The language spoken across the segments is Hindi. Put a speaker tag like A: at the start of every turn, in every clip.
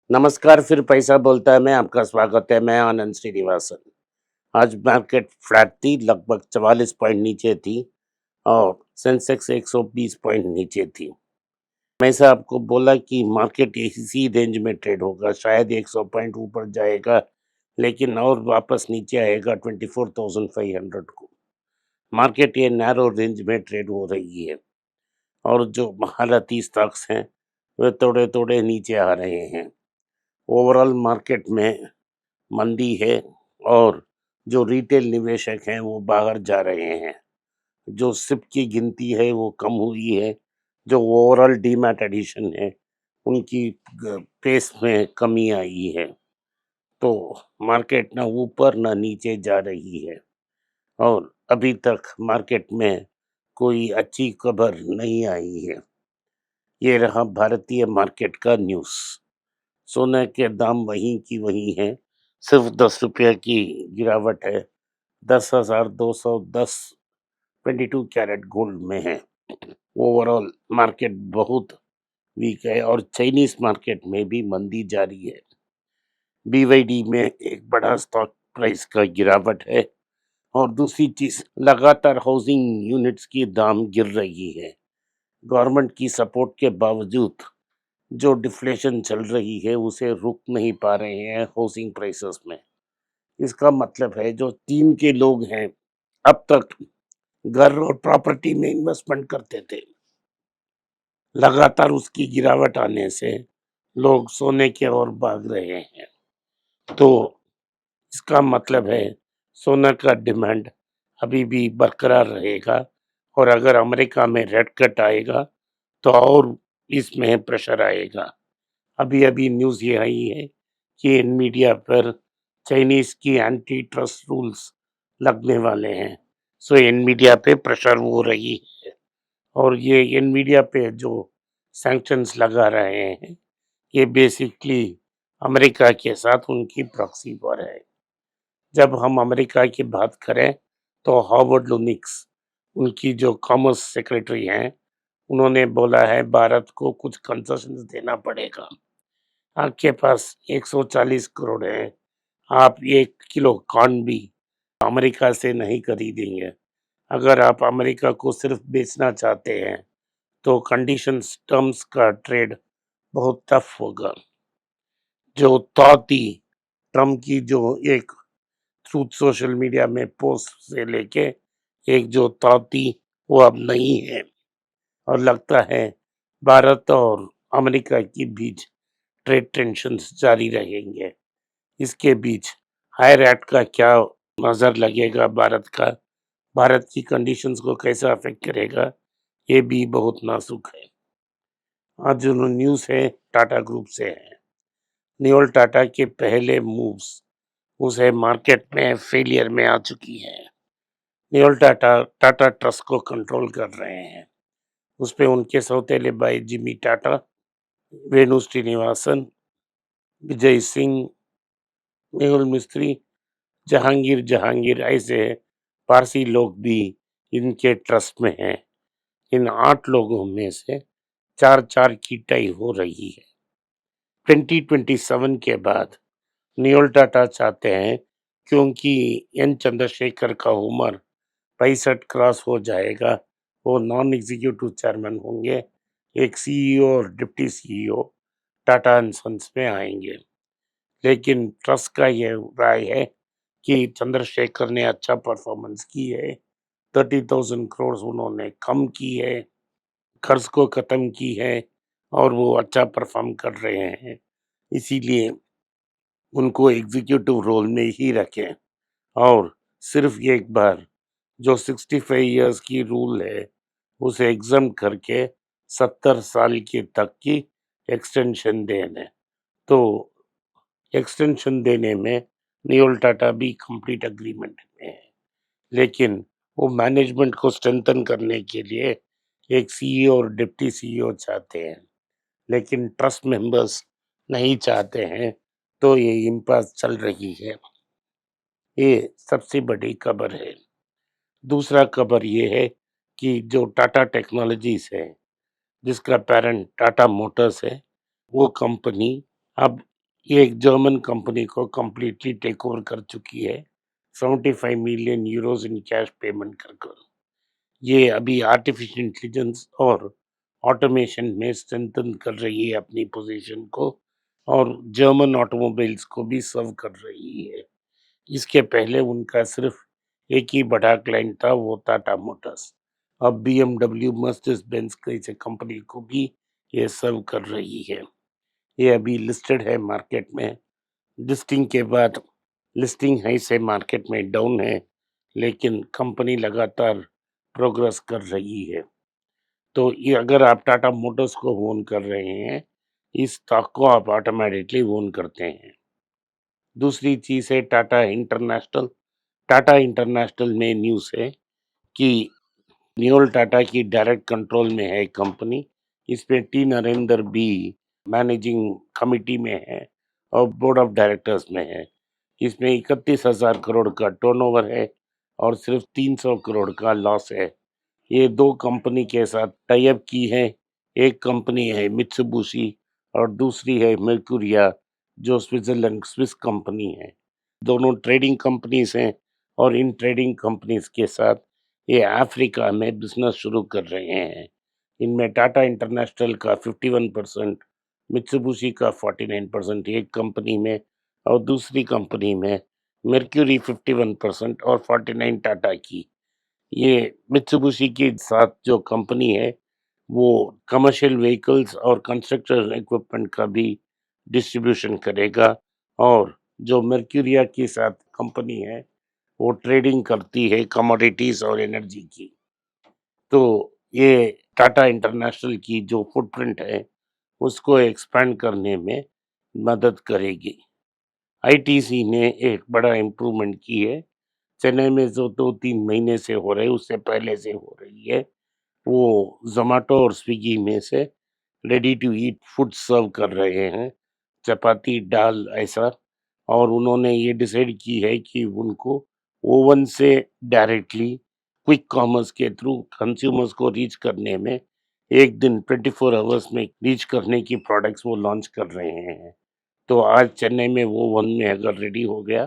A: नमस्कार, फिर पैसा बोलता है मैं आपका स्वागत है, मैं आनंद श्रीनिवासन। आज मार्केट फ्लैट थी, लगभग 44 पॉइंट नीचे थी और सेंसेक्स 120 पॉइंट नीचे थी। मैं से आपको बोला कि मार्केट इसी रेंज में ट्रेड होगा, शायद 100 पॉइंट ऊपर जाएगा, लेकिन और वापस नीचे आएगा 24,500 को। मार्केट ये नैरो रेंज में ट्रेड हो रही है और जो महारथी स्टॉक्स हैं, वे थोड़े-थोड़े नीचे आ रहे हैं। ओवरऑल मार्केट में मंदी है और जो रिटेल निवेशक हैं वो बाहर जा रहे हैं। जो सिप की गिनती है वो कम हुई है। जो ओवरऑल डीमैट एडिशन है उनकी पेस में कमी आई है। तो मार्केट ना ऊपर ना नीचे जा रही है और अभी तक मार्केट में कोई अच्छी खबर नहीं आई है। ये रहा भारतीय मार्केट का न्यूज़। सोने के दाम वहीं की वहीं हैं, सिर्फ 10 रुपये की गिरावट है। 10,210 22 कैरेट गोल्ड में है। ओवरऑल मार्केट बहुत वीक है और चाइनीज मार्केट में भी मंदी जारी है। बीवाईडी में एक बड़ा स्टॉक प्राइस का गिरावट है और दूसरी चीज लगातार हाउसिंग यूनिट्स की दाम गिर रही है। गवर्नमेंट की सपोर्ट के बावजूद जो डिफ्लेशन चल रही है उसे रुक नहीं पा रहे हैं हाउसिंग प्राइसेस में। इसका मतलब है जो टीम के लोग हैं अब तक घर और प्रॉपर्टी में इन्वेस्टमेंट करते थे, लगातार उसकी गिरावट आने से लोग सोने की ओर भाग रहे हैं। तो इसका मतलब है सोना का डिमांड अभी भी बरकरार रहेगा और अगर अमेरिका में रेट कट आएगा तो और इसमें प्रेशर आएगा। अभी अभी न्यूज़ ये आई है कि मीडिया पर चाइनीज की एंटी ट्रस्ट रूल्स लगने वाले हैं। सो मीडिया पे प्रेशर हो रही है और ये मीडिया पे जो सैंक्शंस लगा रहे हैं ये बेसिकली अमेरिका के साथ उनकी प्रॉक्सी वॉर है। जब हम अमेरिका की बात करें तो हॉवर्ड लुनिक्स उनकी जो कॉमर्स सेक्रेटरी हैं उन्होंने बोला है भारत को कुछ कंसेशंस देना पड़ेगा। आपके पास 140 करोड़ है, आप 1 किलो कॉर्न भी अमेरिका से नहीं खरीदेंगे। अगर आप अमेरिका को सिर्फ बेचना चाहते हैं तो कंडीशंस टर्म्स का ट्रेड बहुत टफ होगा। जो तौती ट्रम्प की जो एक ट्रूथ सोशल मीडिया में पोस्ट से लेके एक जो तौती वो अब नहीं है और लगता है भारत और अमेरिका के बीच ट्रेड टेंशन्स जारी रहेंगे। इसके बीच हाई रेट का क्या नज़र लगेगा भारत का, भारत की कंडीशंस को कैसा अफेक्ट करेगा, ये भी बहुत नाजुक है। आज जो न्यूज़ है टाटा ग्रुप से है। नियोल टाटा के पहले मूव्स उसे मार्केट में फेलियर में आ चुकी है। नियोल टाटा टाटा ट्रस्ट को कंट्रोल कर रहे हैं। उस पे उनके सौतेले भाई जिमी टाटा, वेणु श्रीनिवासन, विजय सिंह, मेहुल मिस्त्री, जहांगीर जहांगीर ऐसे पारसी लोग भी इनके ट्रस्ट में हैं। इन 8 लोगों में से 4-4 की टाई हो रही है। 2027 के बाद नियोल टाटा चाहते हैं क्योंकि एन चंद्रशेखर का उम्र 65 क्रॉस हो जाएगा, वो नॉन एग्जीक्यूटिव चेयरमैन होंगे। एक सीईओ और deputy CEO Tata and sons में आएंगे। लेकिन ट्रस्ट का ये राय है कि चंद्रशेखर ने अच्छा परफॉर्मेंस की है, 30,000 करोड़ उन्होंने कम की है, कर्ज को खत्म की है और वो अच्छा परफॉर्म कर रहे हैं। इसीलिए उनको एग्जीक्यूटिव रोल में ही रखें और सिर्फ एक बार जो 65 इयर्स की रूल है उसे एग्जाम करके 70 साल की तक की एक्सटेंशन देने। तो एक्सटेंशन देने में नियोल टाटा भी कंप्लीट एग्रीमेंट में है, लेकिन वो मैनेजमेंट को स्ट्रेंथन करने के लिए एक सीईओ और डिप्टी सीईओ चाहते हैं, लेकिन ट्रस्ट मेंबर्स नहीं चाहते हैं। तो ये इम्पास चल रही है। ये सबसे बड़ी खबर है। दूसरा खबर ये है कि जो टाटा टेक्नोलॉजीज है जिसका पेरेंट टाटा मोटर्स है, वो कंपनी अब ये एक जर्मन कंपनी को कंप्लीटली टेक ओवर कर चुकी है 75 million Euros in cash payment कर कर। ये अभी आर्टिफिशियल इंटेलिजेंस और ऑटोमेशन में स्ट्रेंथन कर रही है अपनी पोजीशन को और जर्मन ऑटोमोबाइल्स को भी सर्व कर रही है। इसके पहले उनका सिर्फ एक ही बड़ा क्लाइंट था, वो टाटा मोटर्स। अब बीएमडब्ल्यू, मर्सिडीज बेंज जैसे कंपनी को भी ये सर्व कर रही है। ये अभी लिस्टेड है मार्केट में। लिस्टिंग के बाद लिस्टिंग हाई से मार्केट में डाउन है, लेकिन कंपनी लगातार प्रोग्रेस कर रही है। तो ये अगर आप टाटा मोटर्स को ओन कर रहे हैं, इस स्टॉक को आप ऑटोमेटिकली ओन करते हैं। दूसरी चीज़ है टाटा इंटरनेशनल। टाटा इंटरनेशनल में न्यूज़ है कि न्यूल टाटा की डायरेक्ट कंट्रोल में है कंपनी। इसमें टी नरेंद्र भी मैनेजिंग कमिटी में है और बोर्ड ऑफ डायरेक्टर्स में है। इसमें 31,000 करोड़ का टर्नओवर है और सिर्फ 300 करोड़ का लॉस है। ये दो कंपनी के साथ टाई अप की है। एक कंपनी है मित्सुबिशी और दूसरी है मर्क्यूरिया, जो स्विट्जरलैंड स्विस कंपनी है। दोनों ट्रेडिंग कंपनीज हैं और इन ट्रेडिंग कंपनीज के साथ ये अफ्रीका में बिजनेस शुरू कर रहे हैं। इनमें टाटा इंटरनेशनल का 51%, मित्सुबिशी का 49% एक कंपनी में और दूसरी कंपनी में मर्क्यूरी 51% और 49 टाटा की। ये मित्सुबिशी के साथ जो कंपनी है वो कमर्शियल व्हीकल्स और कंस्ट्रक्शन इक्विपमेंट का भी डिस्ट्रीब्यूशन करेगा और जो मर्क्यूरिया के साथ कंपनी है वो ट्रेडिंग करती है कमोडिटीज और एनर्जी की। तो ये टाटा इंटरनेशनल की जो फुटप्रिंट है उसको एक्सपेंड करने में मदद करेगी। आईटीसी ने एक बड़ा इम्प्रूवमेंट की है। चेन्नई में जो 2-3 महीने से हो रही है उससे पहले से हो रही है। वो ज़ोमैटो और स्विगी में से रेडी टू ईट फूड सर्व कर रहे हैं, चपाती, दाल ऐसा। और उन्होंने ये डिसाइड की है कि उनको ओवन से डायरेक्टली क्विक कॉमर्स के थ्रू कंज्यूमर्स को रीच करने में एक दिन 24 आवर्स में रीच करने की प्रोडक्ट्स वो लॉन्च कर रहे हैं। तो आज चेन्नई में वो वन में अगर रेडी हो गया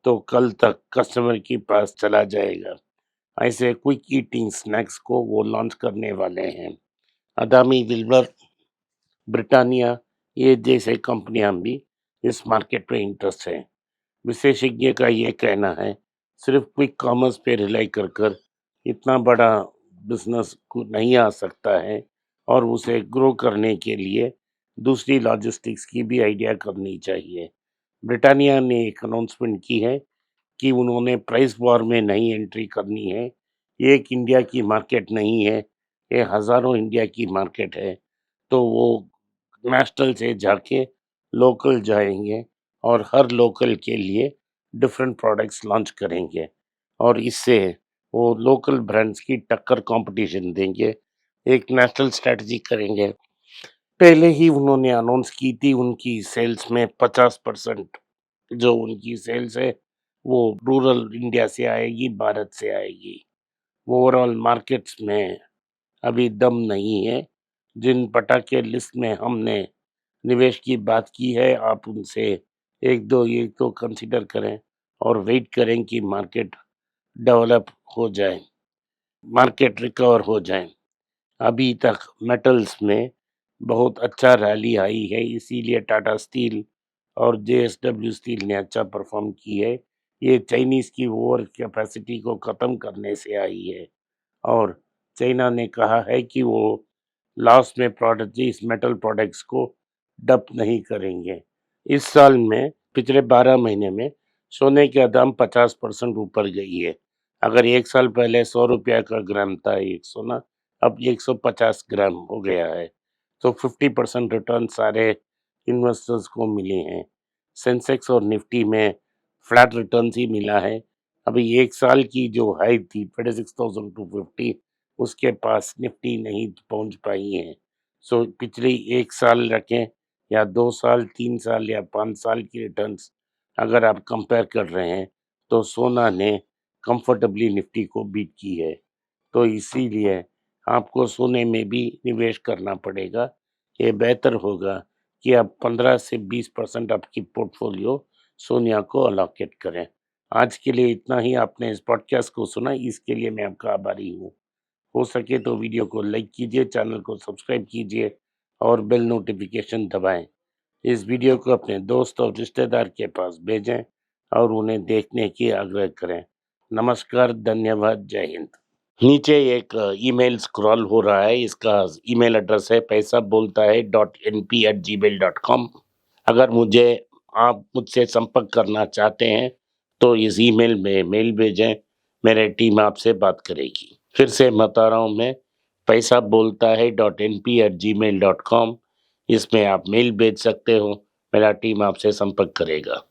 A: तो कल तक कस्टमर के पास चला जाएगा। ऐसे क्विक ईटिंग स्नैक्स को वो लॉन्च करने वाले हैं। अदानी, विल्बर, ब्रिटानिया ये जैसे कंपनियां भी इस मार्केट में इंटरेस्ट है। विशेषज्ञ का ये कहना है सिर्फ क्विक कॉमर्स पे रिलाई कर कर इतना बड़ा बिजनेस नहीं आ सकता है और उसे ग्रो करने के लिए दूसरी लॉजिस्टिक्स की भी आइडिया करनी चाहिए। ब्रिटानिया ने एक अनाउंसमेंट की है कि उन्होंने प्राइस वॉर में नहीं एंट्री करनी है। ये एक इंडिया की मार्केट नहीं है, ये हज़ारों इंडिया की मार्केट है। तो वो नेशनल से जाके लोकल जाएँगे और हर लोकल के लिए डिफरेंट प्रोडक्ट्स लॉन्च करेंगे और इससे वो लोकल ब्रांड्स की टक्कर कंपटीशन देंगे, एक नेशनल स्ट्रैटेजी करेंगे। पहले ही उन्होंने अनाउंस की थी उनकी सेल्स में 50% जो उनकी सेल्स है वो रूरल इंडिया से आएगी, भारत से आएगी। ओवरऑल मार्केट्स में अभी दम नहीं है। जिन पटाखे लिस्ट में हमने निवेश की बात की है, आप उनसे 1-2 ये तो कंसीडर करें और वेट करें कि मार्केट डेवलप हो जाए, मार्केट रिकवर हो जाए। अभी तक मेटल्स में बहुत अच्छा रैली आई है, इसीलिए टाटा स्टील और जेएसडब्ल्यू स्टील ने अच्छा परफॉर्म की है। ये चाइनीज़ की ओवर कैपेसिटी को ख़त्म करने से आई है और चाइना ने कहा है कि वो लॉस में प्रोडक्ट इस मेटल प्रोडक्ट्स को डंप नहीं करेंगे। इस साल में पिछले 12 महीने में सोने का दाम 50% ऊपर गई है। अगर 1 साल पहले ₹100 का ग्राम था एक सोना, अब 150 ग्राम हो गया है। तो 50% रिटर्न सारे इन्वेस्टर्स को मिले हैं। सेंसेक्स और निफ्टी में फ्लैट रिटर्न्स ही मिला है। अभी 1 साल की जो हाई थी 26,250 उसके पास निफ्टी नहीं पहुंच पाई है। सो पिछले 1 साल रखें या 2 साल, 3 साल या 5 साल की रिटर्न्स अगर आप कंपेयर कर रहे हैं तो सोना ने कंफर्टेबली निफ्टी को बीट की है। तो इसीलिए आपको सोने में भी निवेश करना पड़ेगा। ये बेहतर होगा कि आप 15 से 20% आपकी पोर्टफोलियो सोनिया को अलोकेट करें। आज के लिए इतना ही। आपने इस पॉडकास्ट को सुना, इसके लिए मैं आपका आभारी हूँ। हो सके तो वीडियो को लाइक कीजिए, चैनल को सब्सक्राइब कीजिए और बेल नोटिफिकेशन दबाएं। इस वीडियो को अपने दोस्त और रिश्तेदार के पास भेजें और उन्हें देखने की आग्रह करें। नमस्कार, धन्यवाद, जय हिंद। नीचे एक ईमेल स्क्रॉल हो रहा है, इसका ईमेल एड्रेस है paisa.bolta hai.np@gmail.com। अगर आप मुझसे संपर्क करना चाहते हैं तो इस ईमेल में मेल भेजें, मेरी टीम आपसे बात करेगी। फिर से बता रहा हूँ मैं, paisa.bolta hai.np@gmail.com। इसमें आप मेल भेज सकते हो, मेरा टीम आपसे संपर्क करेगा।